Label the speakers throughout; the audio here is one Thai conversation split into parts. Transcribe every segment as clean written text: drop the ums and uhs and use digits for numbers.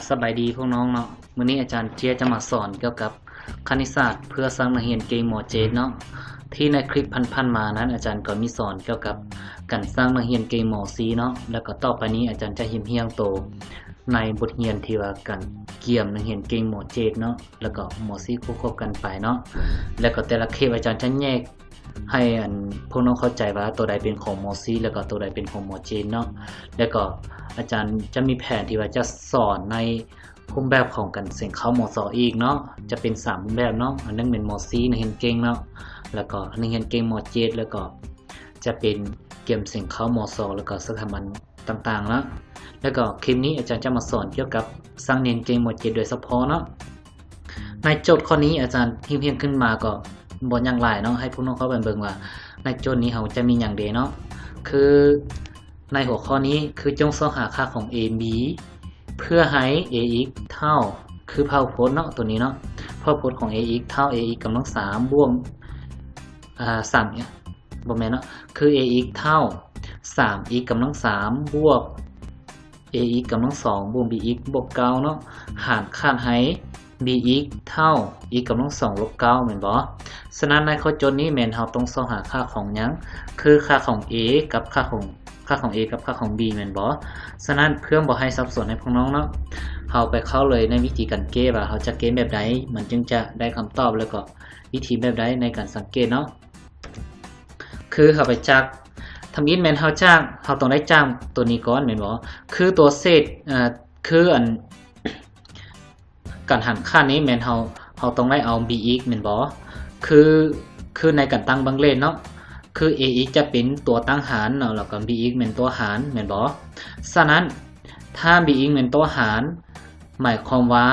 Speaker 1: สบายดีพวกน้องเนาะมื้อนี้อาจารย์เจียจะมาสอนเกี่ยวกับคณิตศาสตร์เพื่อสร้างนักเรียนเก่งหมอเจเนาะที่ในคลิปพันๆมานั้นอาจารย์ก็มีสอนเกี่ยวกับการสร้างนักเรียนเก่งหมอซีเนาะแล้วก็ต่อไปนี้อาจารย์จะเฮียงโตในบทเรียนที่ว่าการเกี่ยมนักเรียนเก่งหมอเจเนาะแล้วก็หมอซีควบกันไปเนาะแล้วก็แต่ละคลิปอาจารย์จะแยกให้พวกน้องเข้าใจว่าตัวใดเป็นของหมอซีแล้วก็ตัวใดเป็นของหมอเจนเนาะแล้วก็อาจารย์จะมีแผนที่ว่าจะสอนในรูปแบบของการเสียงเข้ามสอีกเนาะจะเป็น3รูปแบบเนาะอันนึงเป็นมซีนักเรียนเก่งเนาะแล้วก็นักเรียนเก่งมเจแล้วก็จะเป็นเกมเสียงเข้ามสแล้วก็สถาบันต่างๆแล้วแล้วก็คลิปนี้อาจารย์จะมาสอนเกี่ยวกับสร้างเรียนเก่งมเจโดยเฉพาะเนาะในโจทย์ข้อนี้อาจารย์เพียงขึ้นมาก็บ่อย่างหลายเนาะให้พวกน้องเข้าไปเบิ่งว่าในโจทย์นี้เขาจะมีอย่างเดเนาะคือในหัวข้อนี้คือจงหาค่าของ a b เพื่อให้ ax เท่าคือพหุพจน์เนาะตัวนี้เนาะพหุพจน์ของ ax เท่า ax กำลัง3บวก3เนี่ยบ่แม่นเนาะคือ ax เท่า 3x กำลัง3บวก ax กำลัง2บวก bx บวก9เนาะหารค่าให้ bx เท่า e กำลัง2ลบ9แม่นบ่ฉะนั้นในข้อโจทย์นี้แม่นเฮาต้องหาค่าของหยังคือค่าของ a กับค่าของ a กับค่าของ b แม่นบ่ฉะนั้นเพื่อบ่ให้สับสนให้พวกน้องเนาะเฮาไปเข้าเลยในวิธีการแก้ว่าเฮาจะแก้แบบใดมันจึงจะได้คำตอบแล้วก็วิธีแบบใดในการสังเกตเนาะคือเฮาไปจักทำอินแม่นเฮาต้องได้จ้างตัวนี้ก่อนแม่นบ่คือตัวเศษคือการหันค่านี้แม่นเฮาต้องได้เอา bx แม่นบ่คือในการตั้งบังเลนเนาะคือ ax จะเป็นตัวตั้งหารเนาะแล้วก็ bx เป็นตัวหารแม่นบ่ฉะนั้นถ้า bx เป็นตัวหารหมายความว่า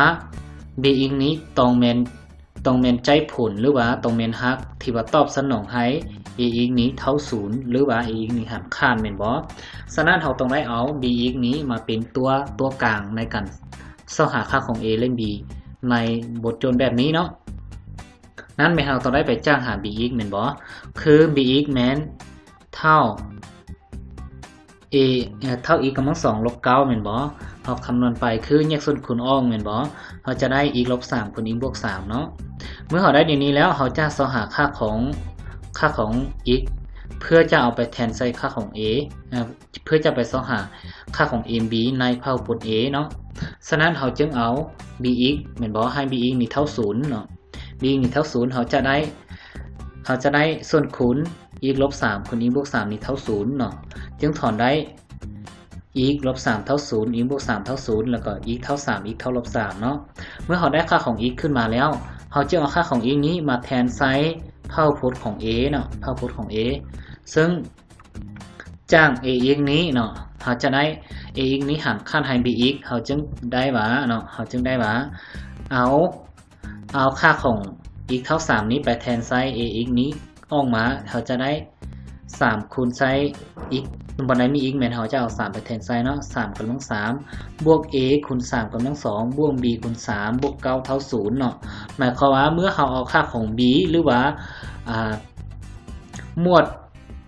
Speaker 1: bx นี้ต้องแม่นใจผลหรือว่าต้องแม่นฮักที่ว่าตอบสนองให้ ax นี้เท่า0หรือว่า ax นี้หันข้างแม่นบ่ฉะนั้นเราต้องได้เอา bx นี้มาเป็นตัวกลางในการหาค่าของ a และ b ในบทโจทย์แบบนี้เนาะนั้นแม่นเราต้องได้ไปจ้างหา bx แม่นบ่คือ bx แม่นเท่า เท่า e กำลัง2ลบ9แม่นบ่เฮาคำนวณไปคือแยกส่วนคูณออกแม่นบ่เฮาจะได้ e ลบ3คูณ e บวก3เนาะเมื่อเฮาได้อย่างนี้แล้วเฮาจะหาค่าของ x เพื่อจะเอาไปแทนใส่ค่าของ a เพื่อจะไปหาค่าของ b ในพหุพจน์ a เนาะฉะนั้นเฮาจึงเอา bx แม่นบ่ให้ bx นี่เท่า0เนาะ bx นี่เท่า0เฮาจะได้ส่วนคูณ x ลบ3คูณ x บวก3นี่เท่า0เนาะจึงถอนได้ x ลบ3เท่า0 x บวก3เท่า0แล้วก็ x เท่า3 x เท่าลบ3เนาะเมื่อเราได้ค่าของ x ขึ้นมาแล้วเราจะเอาค่าของ x นี้มาแทนไซส์พหุพจน์ของ a เนาะพหุพจน์ของ a ซึ่งจ้าง ax นี้เนาะเราจะได้ ax นี้หารค่าให้ bx เราจึงได้ว่าเนาะเราจึงได้ว่าเอาค่าของ x เท่า3นี้ไปแทนไซส์ ax นี้ออกมาเราจะได้3คูณไซส์ x บนไหนมี x แม่นเราจะเอา3ไปแทนไซส์เนาะ3กำลัง3บวก a คูณ3กำลัง2บวก b คูณ3บวก9เท่า0เนาะหมายความว่าเมื่อเราเอาค่าของ b หรือว่าหมวด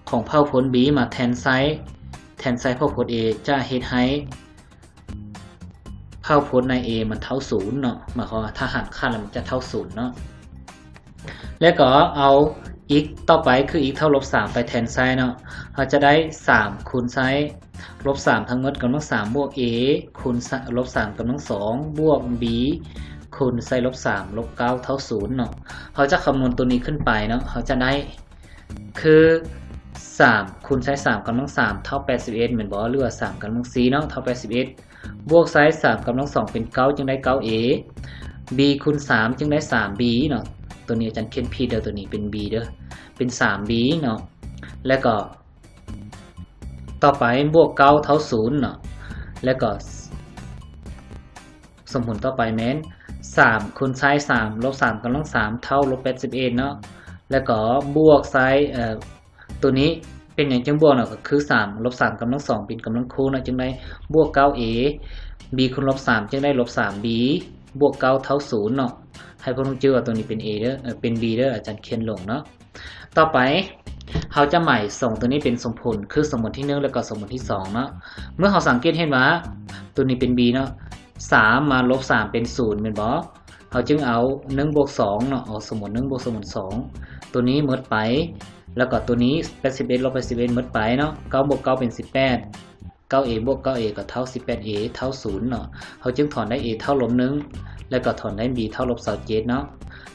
Speaker 1: ของพหุพจน์ b มาแทนไซส์พหุพจน์ a จะเฮ็ดให้พหุพจน์ใน a มันเท่า0เนาะหมายความว่าถ้าหารค่าแล้วมันจะเท่า0เนาะแล้วก็เอา x ต่อไปคือ x เท่าลบ3ไปแทนไซน์เนาะเราจะได้3คูณไซน์ลบ3ทั้งหมดกำลัง3บวก a คูณลบ3กำลัง2บวก b คูณไซน์ลบ3ลบ9เท่า0เนาะเราจะคำนวณตัวนี้ขึ้นไปเนาะเราจะได้คือ3คูณไซน์3กำลัง3เท่า81เหมือนบ่หรือว่า3กำลัง4เนาะเท่า81บวกไซน์3กำลัง2เป็น9จึงได้ 9a b คูณ3จึงได้ 3b เนาะตัวนี้อาจารย์เขียนผิดเด้อตัวนี้เป็น b เด้อเป็น 3b เนาะแล้วก็ต่อไปบวก9เท่า0เนาะแล้วก็สมผลต่อไปแม่น3คูณไซน์3ลบ3กำลัง3เท่าลบ81เนาะแล้วก็บวกไซน์ตัวนี้เป็นอย่างจังบวกเนาะก็คือ3ลบ3กำลัง2เป็นกำลังคูณเนาะจึงได้บวก 9a b คูณลบ3จึงได้ลบ 3b บวก9เท่า0เนาะให้พวกน้องเจอว่าตัวนี้เป็น a เด้อเป็น b เด้ออาจารย์เขียนลงเนาะต่อไปเราจะใหม่ส่งตัวนี้เป็นสมผลคือสมผลที่1แล้วก็สมผลที่2เนาะเมื่อเราสังเกตเห็นว่าตัวนี้เป็น b เนาะ 3มาลบ3เป็น0แม่นบ่เฮาจึงเอา1บวก2เนาะเอาสมมุติ1บวกสมมุติ2ตัวนี้หมดไปแล้วก็ตัวนี้81ลบ81หมดไปเนาะ9บวก9เป็น18 9a บวก 9a ก็เท่า 18a เท่า0เนาะเฮาจึงถอนได้ a เท่าลบ1แล้วก็ถอนได้ b เท่าลบ27เนาะ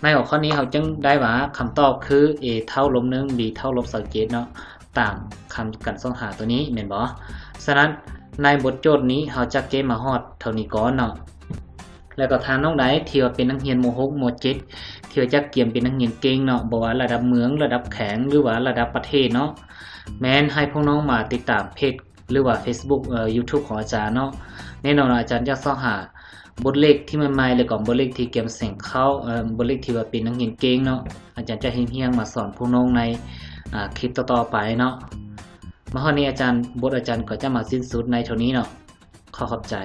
Speaker 1: ในหัวข้อนี้เฮาจึงได้ว่าคำตอบคือ a เท่าลบ1 b เท่าลบ27เนาะตามคำกันส่องหาตัวนี้แม่นบ่ฉะนั้นในบทโจทย์นี้เฮาจะเก็บมาฮอดเท่านี้ก่อนเนาะแล้วก็ทางน้องใดที่ว่าเป็นนักเรียนม.6 ม.7 ที่ว่าจะเกียมเป็นนักเรียนเก่งเนาะบ่ว่าระดับเมืองระดับแข็งหรือว่าระดับประเทศเนาะแม้นให้พวกน้องมาติดตามเพจหรือว่า Facebook YouTube ของอาจารย์เนาะแน่นอนอาจารย์จะสอนหาบทเลขที่ใหม่ๆแล้วก็บทเลขที่เก็บเสียงเข้าบทเลขที่ว่าเป็นนักเรียนเก่งเนาะอาจารย์จะเฮียงๆมาสอนพวกน้องในคลิปต่อๆไปเนาะมาฮอดนี้อาจารย์ก็จะมาสิ้นสุดในเท่านี้เนาะขอบใจ